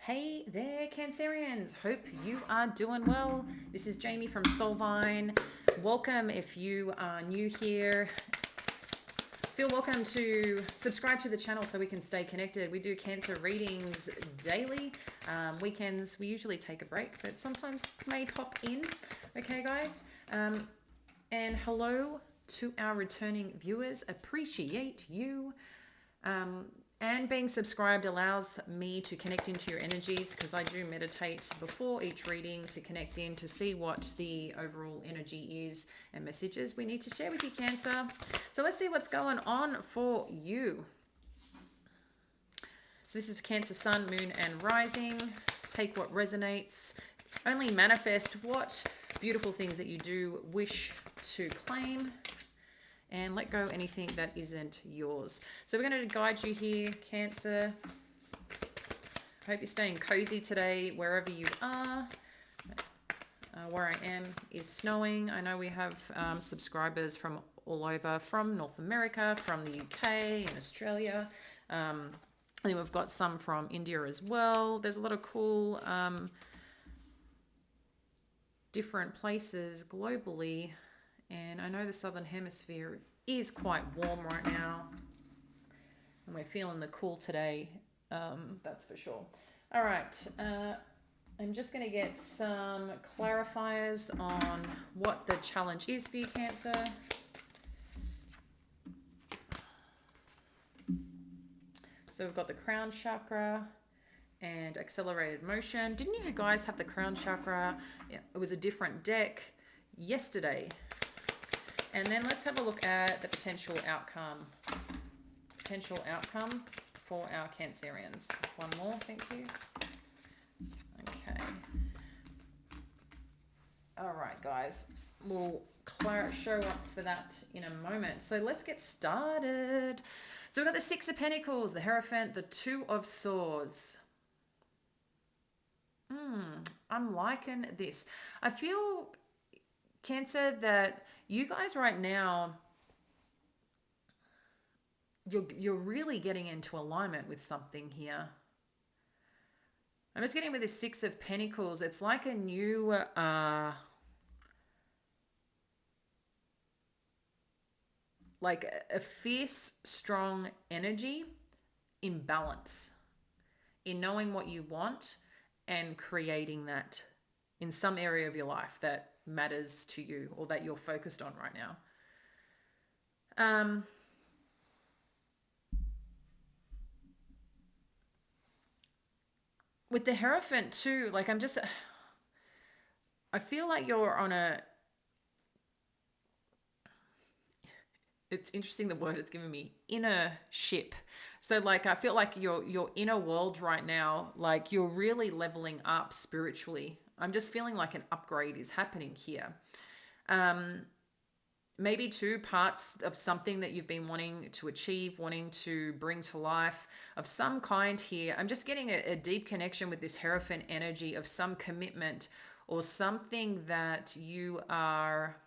Hey there, Cancerians. Hope you are doing well. This is Jamie from Soulvine. Welcome if you are new here. Feel welcome to subscribe to the channel so we can stay connected. We do Cancer readings daily. Weekends, we usually take a break, but sometimes may pop in. Okay, guys? And hello to our returning viewers. Appreciate you. And being subscribed allows me to connect into your energies because I do meditate before each reading to connect in to see what the overall energy is and messages we need to share with you, Cancer. So let's see what's going on for you. So this is Cancer Sun, Moon, and Rising. Take what resonates. Only manifest what beautiful things that you do wish to claim. And let go anything that isn't yours. So we're going to guide you here, Cancer. Hope you're staying cozy today, wherever you are. Where I am is snowing. I know we have subscribers from all over, from North America, from the UK and Australia. And then we've got some from India as well. There's a lot of cool different places globally. And I know the Southern Hemisphere is quite warm right now. And we're feeling the cool today, that's for sure. All right, I'm just going to get some clarifiers on what the challenge is for you, Cancer. So we've got the crown chakra and accelerated motion. Didn't you guys have the crown chakra? It was a different deck yesterday. And then let's have a look at the potential outcome. Potential outcome for our Cancerians. One more, thank you. Okay. All right, guys. We'll show up for that in a moment. So let's get started. So we've got the Six of Pentacles, the Hierophant, the Two of Swords. I'm liking this. I feel, Cancer, that you guys right now, you're really getting into alignment with something here. I'm just getting with the Six of Pentacles. It's like a new like a fierce, strong energy in balance, in knowing what you want and creating that in some area of your life that matters to you or that you're focused on right now. With the Hierophant too, like I feel like you're on a, it's interesting the word it's given me, inner ship. So like I feel like your inner world right now, like you're really leveling up spiritually. I'm just feeling like an upgrade is happening here. Maybe two parts of something that you've been wanting to achieve, wanting to bring to life of some kind here. I'm just getting a deep connection with this Hierophant energy of some commitment or something that you are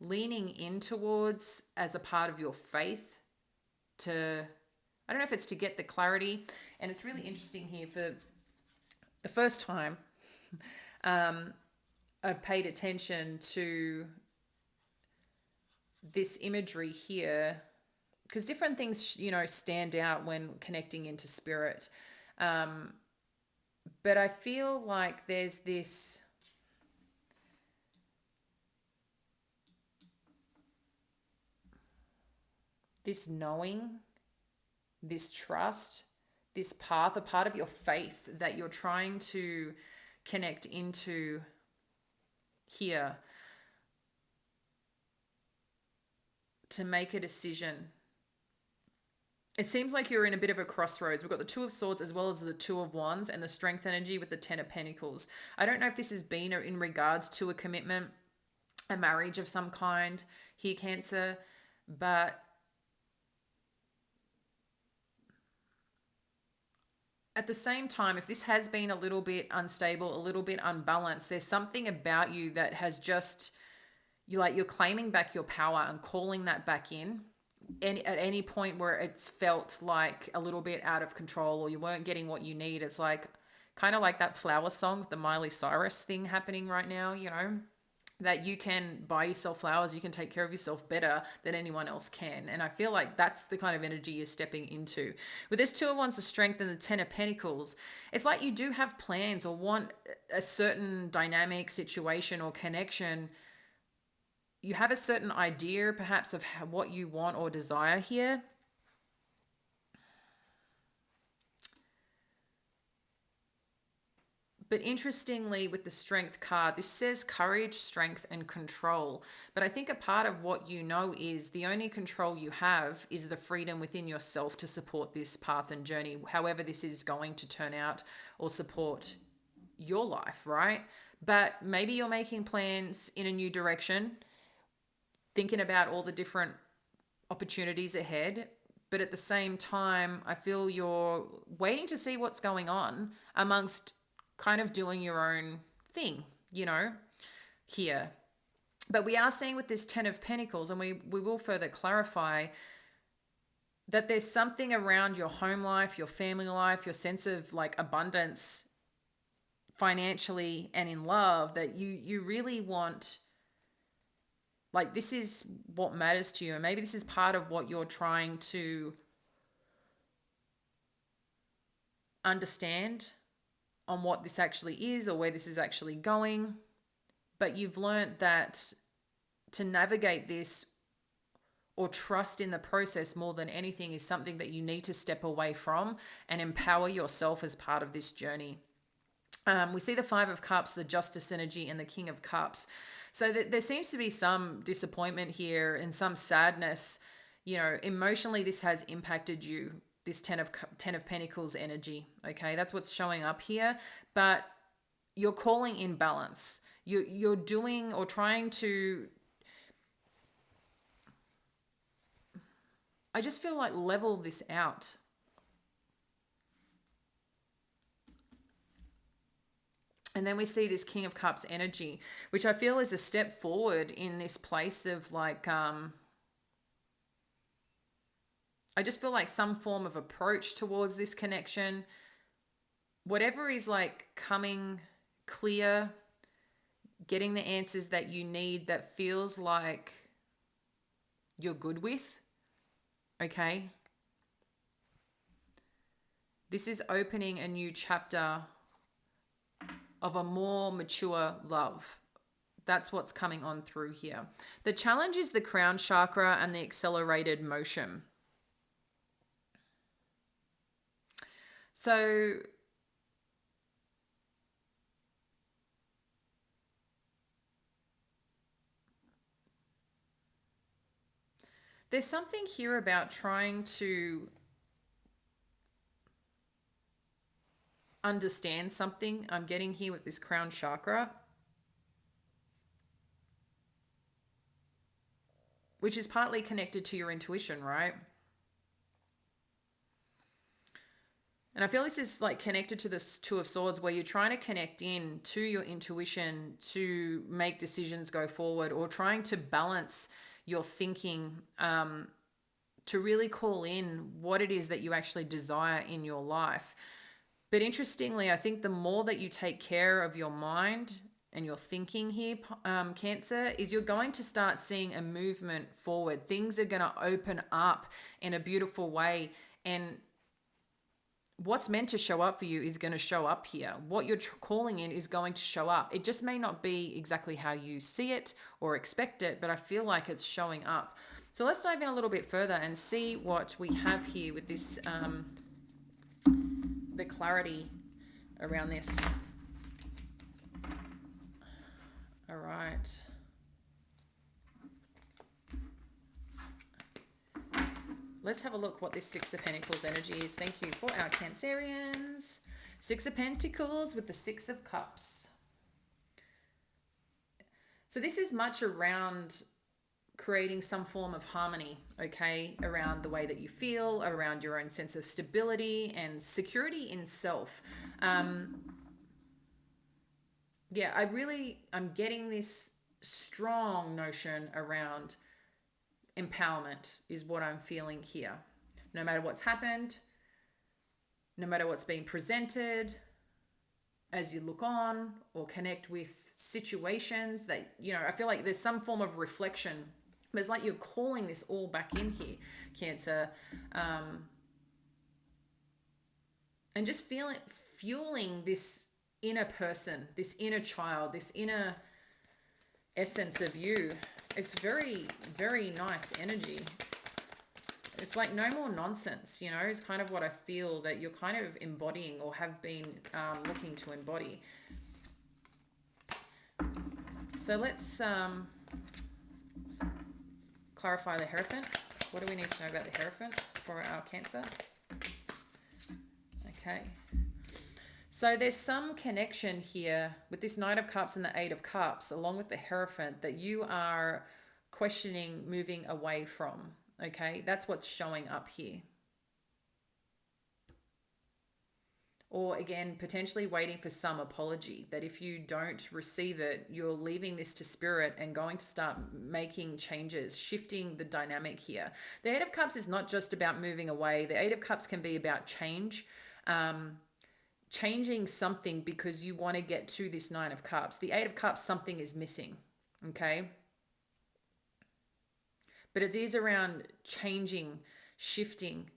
leaning in towards as a part of your faith to, I don't know if it's to get the clarity. And it's really interesting here for the first time. I've paid attention to this imagery here because different things, stand out when connecting into spirit. But I feel like there's this knowing, this trust, this path, a part of your faith that you're trying to connect into here to make a decision. It seems like you're in a bit of a crossroads. We've got the Two of Swords as well as the Two of Wands and the Strength energy with the Ten of Pentacles. I don't know if this has been in regards to a commitment, a marriage of some kind here, Cancer, but at the same time, if this has been a little bit unstable, a little bit unbalanced, there's something about you that has just, you're claiming back your power and calling that back in at any point where it's felt like a little bit out of control or you weren't getting what you need. It's like kind of like that flower song, the Miley Cyrus thing happening right now, that you can buy yourself flowers, you can take care of yourself better than anyone else can. And I feel like that's the kind of energy you're stepping into. With this Two of Wands of Strength and the Ten of Pentacles, it's like you do have plans or want a certain dynamic, situation, or connection. You have a certain idea perhaps of what you want or desire here. But interestingly, with the Strength card, this says courage, strength, and control. But I think a part of what you know is the only control you have is the freedom within yourself to support this path and journey, however this is going to turn out or support your life, right? But maybe you're making plans in a new direction, thinking about all the different opportunities ahead. But at the same time, I feel you're waiting to see what's going on amongst kind of doing your own thing, here. But we are seeing with this Ten of Pentacles, and we will further clarify that there's something around your home life, your family life, your sense of like abundance financially and in love that you really want. Like, this is what matters to you. And maybe this is part of what you're trying to understand on what this actually is or where this is actually going. But you've learned that to navigate this or trust in the process more than anything is something that you need to step away from and empower yourself as part of this journey. We see the Five of Cups, the Justice energy, and the King of Cups. So there seems to be some disappointment here and some sadness. Emotionally, this has impacted you, this Ten of Pentacles energy. Okay, that's what's showing up here. But you're calling in balance. You're doing or trying to, I just feel like, level this out. And then we see this King of Cups energy, which I feel is a step forward in this place of like, I just feel like some form of approach towards this connection. Whatever is like coming clear, getting the answers that you need that feels like you're good with, okay? This is opening a new chapter of a more mature love. That's what's coming on through here. The challenge is the crown chakra and the accelerated motion. So there's something here about trying to understand something I'm getting here with this crown chakra, which is partly connected to your intuition, right? And I feel this is like connected to this Two of Swords, where you're trying to connect in to your intuition to make decisions go forward, or trying to balance your thinking to really call in what it is that you actually desire in your life. But interestingly, I think the more that you take care of your mind and your thinking here, Cancer, is you're going to start seeing a movement forward. Things are going to open up in a beautiful way. And what's meant to show up for you is going to show up here. What you're calling in is going to show up. It just may not be exactly how you see it or expect it, but I feel like it's showing up. So let's dive in a little bit further and see what we have here with this, the clarity around this. All right. Let's have a look what this Six of Pentacles energy is. Thank you for our Cancerians. Six of Pentacles with the Six of Cups. So this is much around creating some form of harmony, okay, around the way that you feel, around your own sense of stability and security in self. I'm getting this strong notion around empowerment is what I'm feeling here. No matter what's happened, no matter what's been presented, as you look on or connect with situations that, I feel like there's some form of reflection. But it's like you're calling this all back in here, Cancer. And just fueling this inner person, this inner child, this inner essence of you. It's very, very nice energy. It's like no more nonsense, is kind of what I feel that you're kind of embodying or have been looking to embody. So let's clarify the Hierophant. What do we need to know about the Hierophant for our Cancer? Okay. So there's some connection here with this Knight of Cups and the Eight of Cups, along with the Hierophant, that you are questioning, moving away from. Okay, that's what's showing up here. Or again, potentially waiting for some apology, that if you don't receive it, you're leaving this to Spirit and going to start making changes, shifting the dynamic here. The Eight of Cups is not just about moving away. The Eight of Cups can be about change, changing something because you want to get to this Nine of Cups. The Eight of Cups, something is missing, okay? But it is around changing, shifting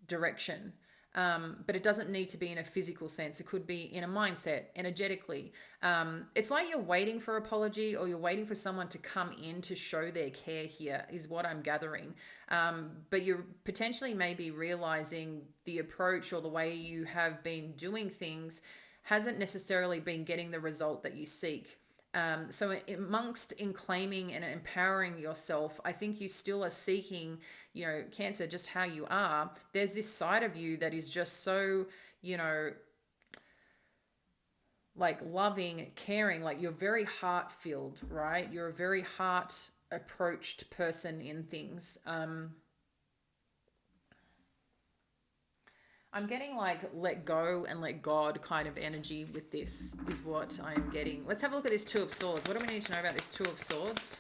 direction. But it doesn't need to be in a physical sense. It could be in a mindset, energetically. It's like you're waiting for apology, or you're waiting for someone to come in to show their care here, is what I'm gathering. But you're potentially maybe realizing the approach or the way you have been doing things hasn't necessarily been getting the result that you seek. So amongst in claiming and empowering yourself, I think you still are seeking, Cancer, just how you are. There's this side of you that is just so, like loving, caring, like you're very heart-filled, right? You're a very heart-approached person in things. I'm getting like let go and let God kind of energy with this is what I'm getting. Let's have a look at this Two of Swords. What do we need to know about this Two of Swords?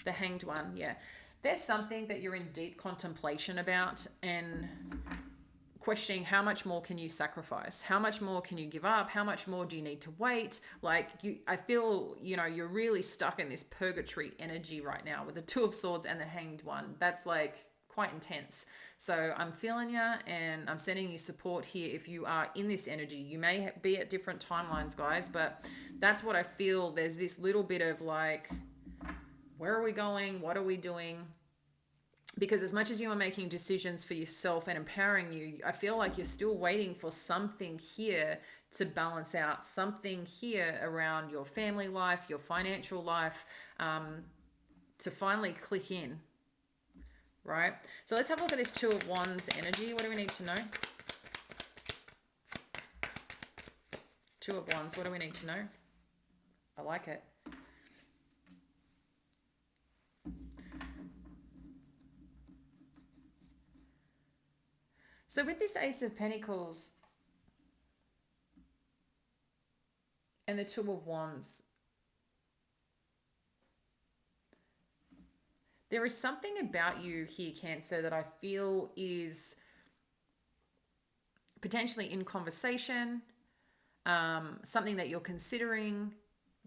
The Hanged One, yeah. There's something that you're in deep contemplation about and questioning how much more can you sacrifice? How much more can you give up? How much more do you need to wait? I feel, you're really stuck in this purgatory energy right now with the Two of Swords and the Hanged One. That's like quite intense. So I'm feeling you and I'm sending you support here if you are in this energy. You may be at different timelines, guys, but that's what I feel. There's this little bit of like, where are we going? What are we doing? Because as much as you are making decisions for yourself and empowering you, I feel like you're still waiting for something here to balance out, something here around your family life, your financial life, to finally click in. Right? So let's have a look at this Two of Wands energy. What do we need to know? Two of Wands, what do we need to know? I like it. So with this Ace of Pentacles and the Two of Wands, there is something about you here, Cancer, that I feel is potentially in conversation, something that you're considering,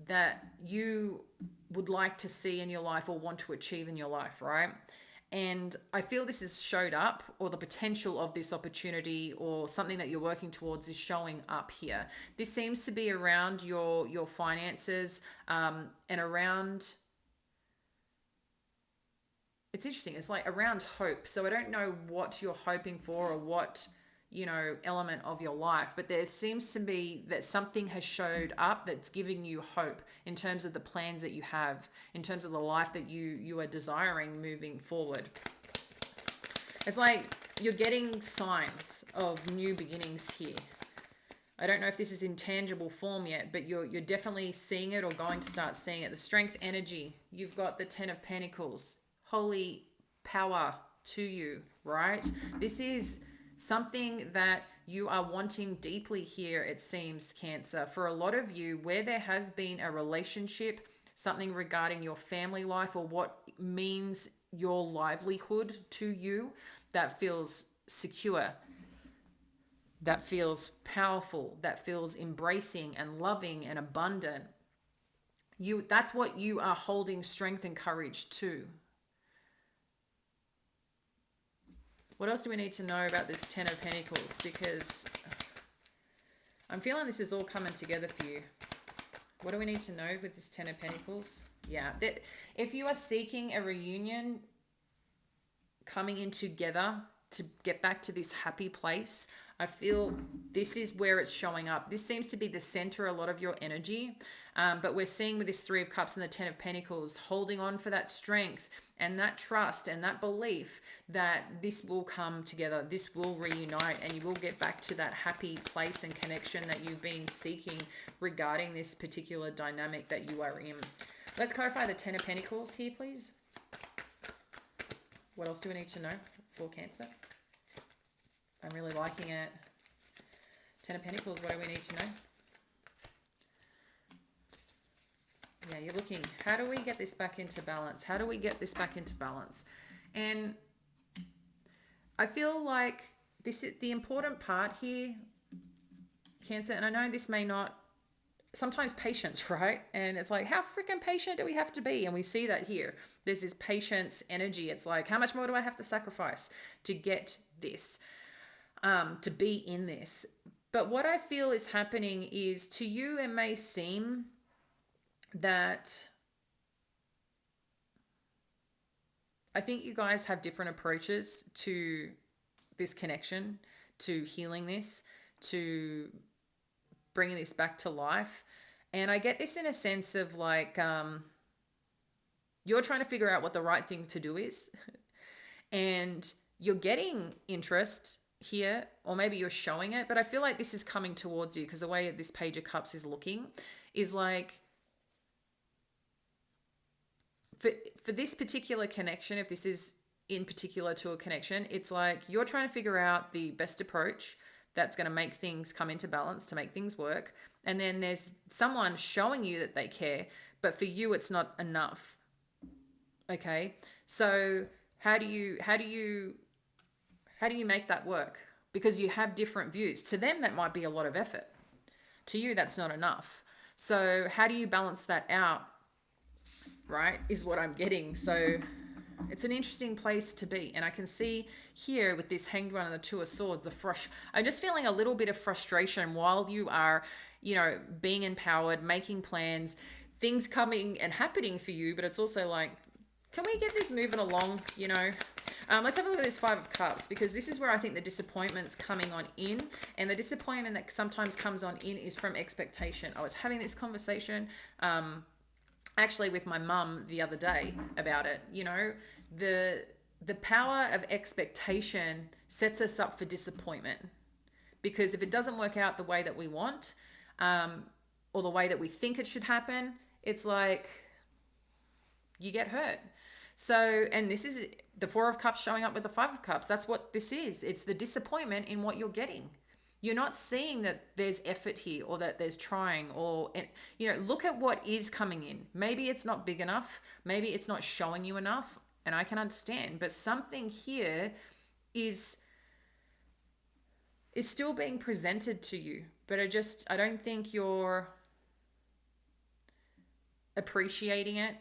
that you would like to see in your life or want to achieve in your life, right? And I feel this has showed up, or the potential of this opportunity or something that you're working towards is showing up here. This seems to be around your finances and around... It's interesting. It's like around hope. So I don't know what you're hoping for or what, element of your life, but there seems to be that something has showed up that's giving you hope in terms of the plans that you have, in terms of the life that you are desiring moving forward. It's like you're getting signs of new beginnings here. I don't know if this is in tangible form yet, but you're definitely seeing it or going to start seeing it. The Strength energy, you've got the Ten of Pentacles. Holy power to you, right? This is something that you are wanting deeply here, it seems, Cancer. For a lot of you, where there has been a relationship something regarding your family life or what means your livelihood to you that feels secure, that feels powerful, that feels embracing and loving and abundant. That's what you are holding strength and courage to. What else do we need to know about this Ten of Pentacles? Because I'm feeling this is all coming together for you. What do we need to know with this Ten of Pentacles? Yeah, that if you are seeking a reunion, coming in together to get back to this happy place, I feel this is where it's showing up. This seems to be the center, a lot of your energy. But we're seeing with this Three of Cups and the Ten of Pentacles, holding on for that strength and that trust and that belief that this will come together, this will reunite, and you will get back to that happy place and connection that you've been seeking regarding this particular dynamic that you are in. Let's clarify the Ten of Pentacles here, please. What else do we need to know for Cancer? I'm really liking it. Ten of Pentacles, what do we need to know? Yeah, you're looking, how do we get this back into balance? How do we get this back into balance? And I feel like this is the important part here, Cancer, and I know this may not, sometimes patience, right? And it's like, how freaking patient do we have to be? And we see that here. There's this patience energy. It's like, how much more do I have to sacrifice to get this, to be in this? But what I feel is happening is, to you, it may seem that I think you guys have different approaches to this connection, to healing this, to bringing this back to life. And I get this in a sense of like, you're trying to figure out what the right thing to do is. And you're getting interest here, or maybe you're showing it, but I feel like this is coming towards you because the way this Page of Cups is looking is like, for this particular connection, if this is in particular to a connection, it's like you're trying to figure out the best approach that's going to make things come into balance, to make things work. And then there's someone showing you that they care, but for you, it's not enough. Okay. So how do you make that work? Because you have different views. To them, that might be a lot of effort. To you, that's not enough. So how do you balance that out? Right, is what I'm getting. So it's an interesting place to be. And I can see here with this Hanged One and the Two of Swords, I'm just feeling a little bit of frustration while you are, being empowered, making plans, things coming and happening for you. But it's also like, can we get this moving along, Let's have a look at this Five of Cups, because this is where I think the disappointment's coming on in. And the disappointment that sometimes comes on in is from expectation. I was having this conversation, actually with my mum the other day about it. The power of expectation sets us up for disappointment, because if it doesn't work out the way that we want, or the way that we think it should happen, it's like you get hurt. So, and this is the Four of Cups showing up with the Five of Cups. That's what this is. It's the disappointment in what you're getting. You're not seeing that there's effort here, or that there's trying, or, look at what is coming in. Maybe it's not big enough. Maybe it's not showing you enough. And I can understand, but something here is still being presented to you. But I don't think you're appreciating it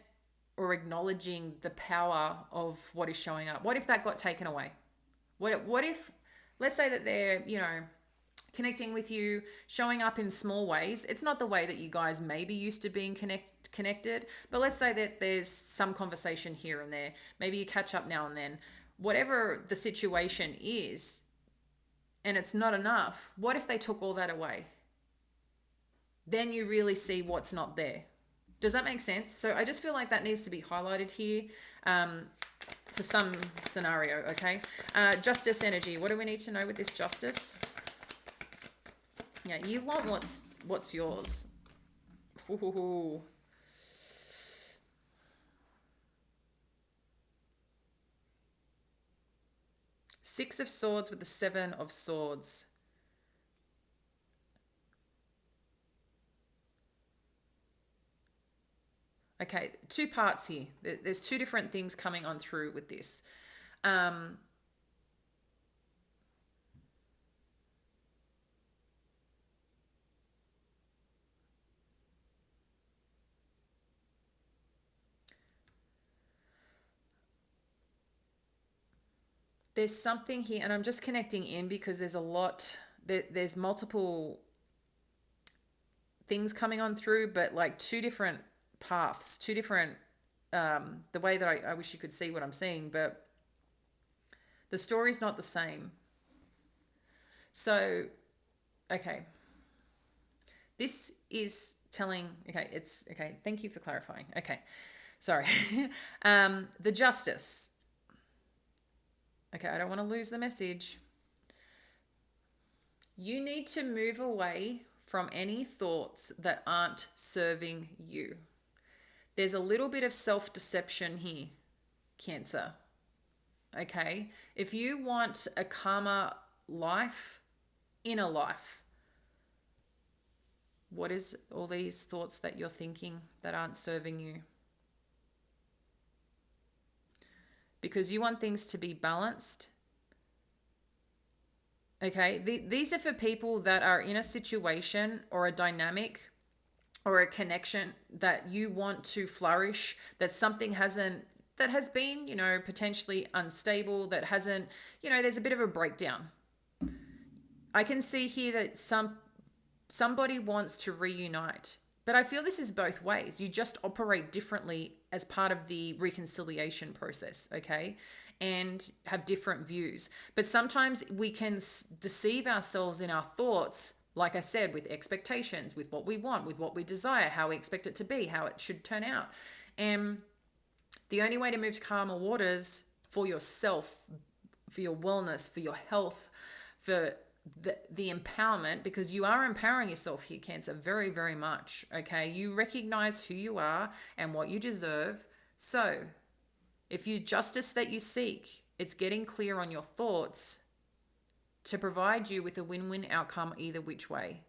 or acknowledging the power of what is showing up. What if that got taken away? What if, let's say that they're, connecting with you, showing up in small ways. It's not the way that you guys may be used to being connected, but let's say that there's some conversation here and there. Maybe you catch up now and then. Whatever the situation is, and it's not enough, what if they took all that away? Then you really see what's not there. Does that make sense? So I just feel like that needs to be highlighted here for some scenario, okay? Justice energy. What do we need to know with this Justice? Yeah, you want what's yours. Ooh. Six of Swords with the Seven of Swords. Okay, two parts here. There's two different things coming on through with this. Um, there's something here, and I'm just connecting in because there's a lot, there's multiple things coming on through, but like two different paths, two different, the way that I wish you could see what I'm seeing, but the story's not the same. So, okay, this is telling, okay, it's, okay, thank you for clarifying. Okay, sorry. The justice. Okay, I don't want to lose the message. You need to move away from any thoughts that aren't serving you. There's a little bit of self deception here, Cancer. Okay? If you want a calmer life, inner life, what is all these thoughts that you're thinking that aren't serving you? Because you want things to be balanced. Okay? These are for people that are in a situation or a dynamic or a connection that you want to flourish, that something hasn't, that has been, potentially unstable, that hasn't, there's a bit of a breakdown. I can see here that somebody wants to reunite, but I feel this is both ways. You just operate differently as part of the reconciliation process, okay? And have different views. But sometimes we can deceive ourselves in our thoughts, like I said, with expectations, with what we want, with what we desire, how we expect it to be, how it should turn out. And the only way to move to calmer waters for yourself, for your wellness, for your health, for the empowerment, because you are empowering yourself here, Cancer, very, very much. Okay. You recognize who you are and what you deserve. So if you justice that you seek, it's getting clear on your thoughts to provide you with a win-win outcome either which way.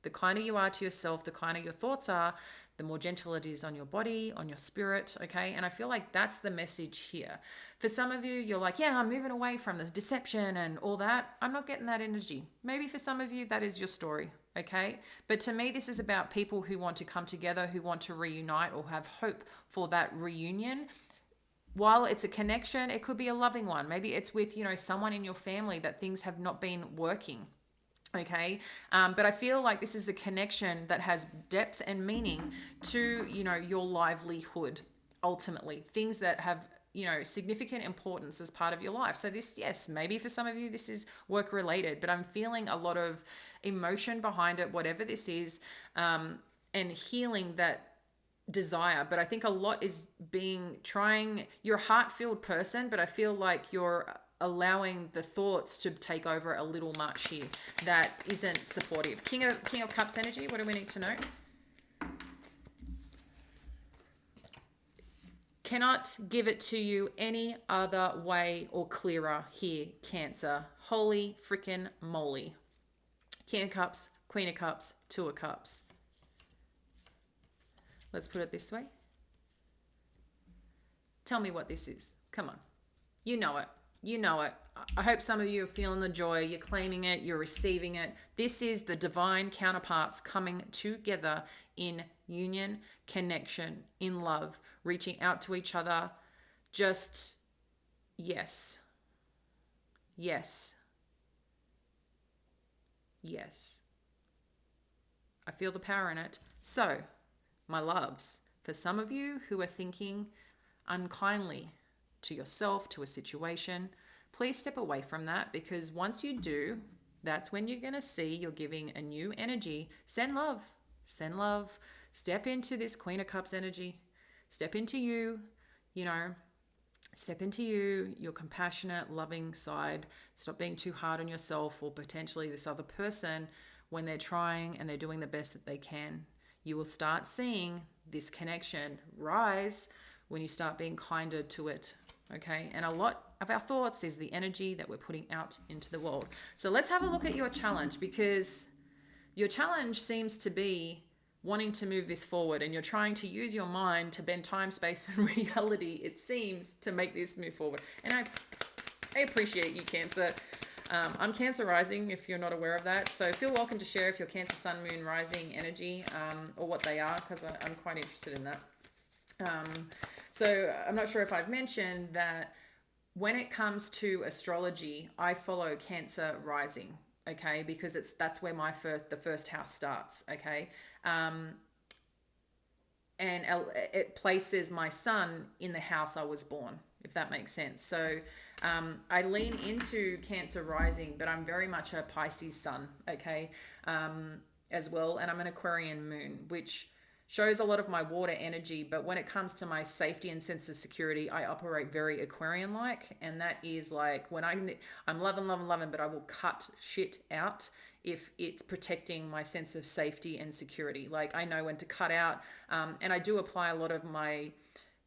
The kinder you are to yourself, the kinder your thoughts are, the more gentle it is on your body, on your spirit, okay? And I feel like that's the message here. For some of you, you're like, yeah, I'm moving away from this deception and all that. I'm not getting that energy. Maybe for some of you, that is your story, okay? But to me, this is about people who want to come together, who want to reunite or have hope for that reunion. While it's a connection, it could be a loving one. Maybe it's with, someone in your family that things have not been working. Okay. But I feel like this is a connection that has depth and meaning to, your livelihood, ultimately. Things that have, significant importance as part of your life. So this, yes, maybe for some of you, this is work related, but I'm feeling a lot of emotion behind it, whatever this is, and healing that desire. But I think a lot is you're a heart-filled person, but I feel like you're allowing the thoughts to take over a little much here that isn't supportive. King of Cups energy, what do we need to know? Cannot give it to you any other way or clearer here, Cancer. Holy freaking moly. King of Cups, Queen of Cups, Two of Cups. Let's put it this way. Tell me what this is. Come on. You know it. You know it. I hope some of you are feeling the joy. You're claiming it. You're receiving it. This is the divine counterparts coming together in union, connection, in love, reaching out to each other. Just yes. Yes. Yes. I feel the power in it. So, my loves, for some of you who are thinking unkindly to yourself, to a situation, please step away from that, because once you do, that's when you're going to see you're giving a new energy. Send love. Send love. Step into this Queen of Cups energy. Step into you, step into you, your compassionate, loving side. Stop being too hard on yourself or potentially this other person when they're trying and they're doing the best that they can. You will start seeing this connection rise when you start being kinder to it. Okay, and a lot of our thoughts is the energy that we're putting out into the world. So let's have a look at your challenge, because your challenge seems to be wanting to move this forward, and you're trying to use your mind to bend time, space, and reality, it seems, to make this move forward. And I appreciate you, Cancer. I'm Cancer rising, if you're not aware of that. So feel welcome to share if you're Cancer, Sun, Moon, Rising energy, or what they are, because I'm quite interested in that. So I'm not sure if I've mentioned that when it comes to astrology, I follow Cancer rising, okay, because that's where the first house starts, okay. And it places my sun in the house I was born, if that makes sense. So I lean into Cancer rising, but I'm very much a Pisces sun, okay, as well. And I'm an Aquarian moon, which shows a lot of my water energy. But when it comes to my safety and sense of security, I operate very Aquarian like. And that is like when I'm loving, but I will cut shit out if it's protecting my sense of safety and security. Like I know when to cut out, and I do apply a lot of my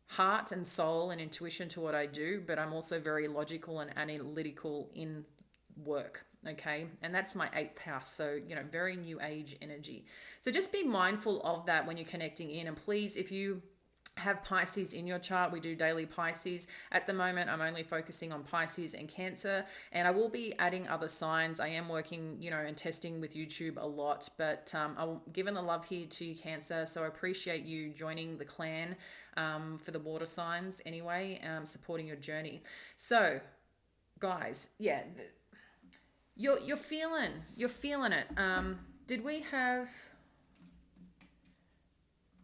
heart and soul and intuition to what I do, but I'm also very logical and analytical in work, okay. And that's my 8th house, so very new age energy. So just be mindful of that when you're connecting in. And please, if you have Pisces in your chart, we do daily Pisces. At the moment, I'm only focusing on Pisces and Cancer, and I will be adding other signs. I am working, and testing with YouTube a lot, but I'm giving the love here to you, Cancer. So I appreciate you joining the clan for the water signs anyway, supporting your journey. So, guys, yeah, you're feeling it. Did we have?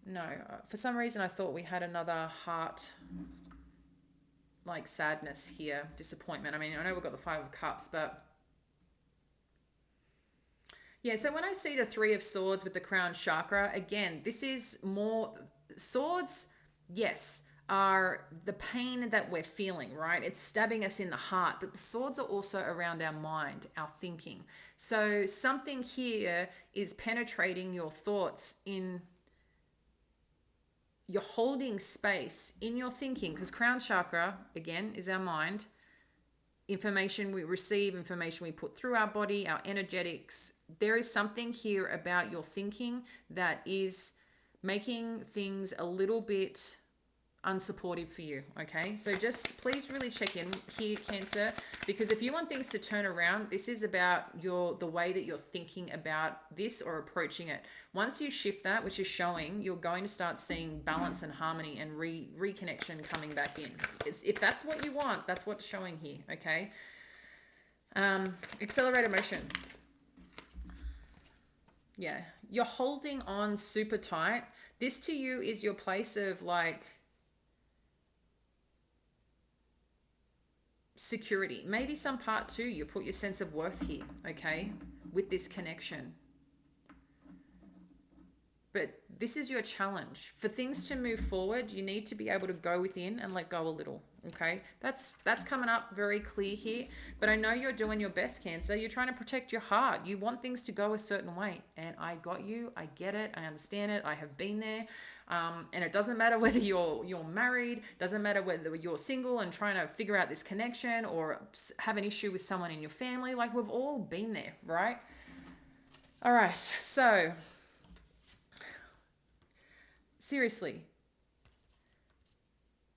No, for some reason I thought we had another heart, like sadness here, disappointment. I mean, I know we've got the 5 of Cups, but yeah, so when I see the 3 of Swords with the crown chakra, again, this is more swords, yes, are the pain that we're feeling, right? It's stabbing us in the heart, but the swords are also around our mind, our thinking. So something here is penetrating your thoughts in. You're holding space in your thinking, because crown chakra, again, is our mind. Information we receive, information we put through our body, our energetics. There is something here about your thinking that is making things a little bit unsupportive for you, okay? So just please really check in here, Cancer, because if you want things to turn around, this is about the way that you're thinking about this or approaching it. Once you shift that, which is showing, you're going to start seeing balance and harmony and reconnection coming back in. If that's what you want, that's what's showing here, okay? Accelerated motion. Yeah, you're holding on super tight. This to you is your place of like security. Maybe some part 2, you put your sense of worth here, okay, with this connection. But this is your challenge. For things to move forward, you need to be able to go within and let go a little, okay? That's coming up very clear here. But I know you're doing your best, Cancer. You're trying to protect your heart. You want things to go a certain way. And I got you. I get it. I understand it. I have been there. And it doesn't matter whether you're married, doesn't matter whether you're single and trying to figure out this connection or have an issue with someone in your family. Like, we've all been there, right? All right, so seriously,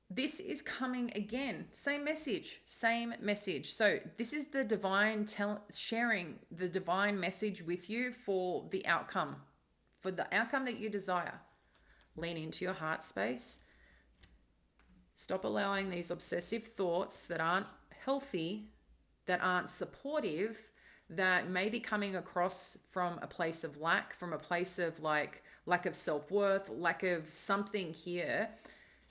this is coming again. Same message. So this is the divine sharing the divine message with you for the outcome that you desire. Lean into your heart space. Stop allowing these obsessive thoughts that aren't healthy, that aren't supportive, that may be coming across from a place of lack, from a place of like lack of self-worth, lack of something here.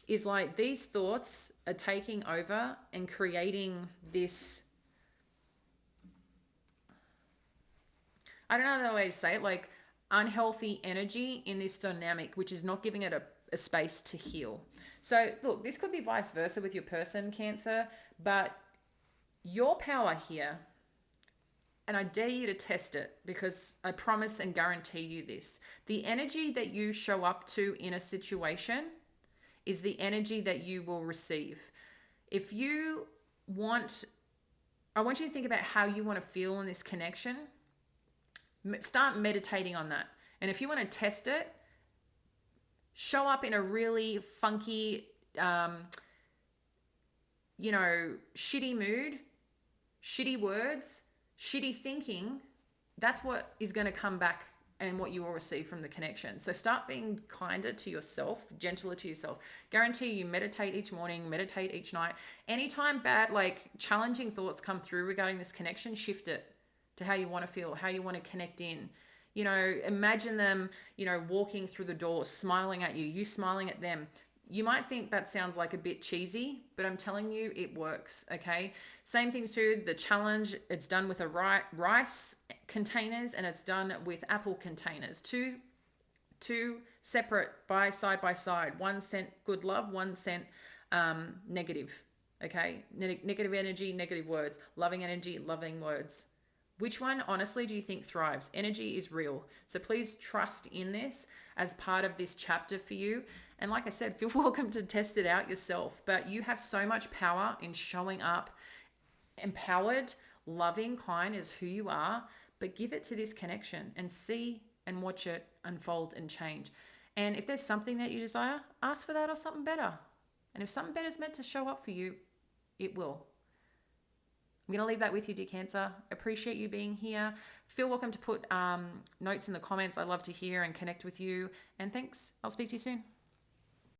Is like these thoughts are taking over and creating this, I don't know the way to say it, like unhealthy energy in this dynamic, which is not giving it a space to heal. So look, this could be vice versa with your person, Cancer, but your power here, and I dare you to test it, because I promise and guarantee you this, the energy that you show up to in a situation is the energy that you will receive. If you want, I want you to think about how you want to feel in this connection. Start meditating on that. And if you want to test it, show up in a really funky, shitty mood, shitty words, shitty thinking, that's what is going to come back and what you will receive from the connection. So start being kinder to yourself, gentler to yourself. Guarantee you meditate each morning, meditate each night. Anytime bad, like challenging thoughts come through regarding this connection, shift it to how you want to feel, how you want to connect in. Imagine them, walking through the door, smiling at you, you smiling at them. You might think that sounds like a bit cheesy, but I'm telling you, it works, okay? Same thing too, the challenge, it's done with a rice containers and it's done with apple containers. Two separate side by side. One sent good love, one sent negative, okay? Negative energy, negative words. Loving energy, loving words. Which one, honestly, do you think thrives? Energy is real. So please trust in this as part of this chapter for you. And like I said, feel welcome to test it out yourself. But you have so much power in showing up empowered, loving, kind is who you are. But give it to this connection and see and watch it unfold and change. And if there's something that you desire, ask for that or something better. And if something better is meant to show up for you, it will. I'm going to leave that with you, dear Cancer. Appreciate you being here. Feel welcome to put notes in the comments. I love to hear and connect with you. And thanks. I'll speak to you soon.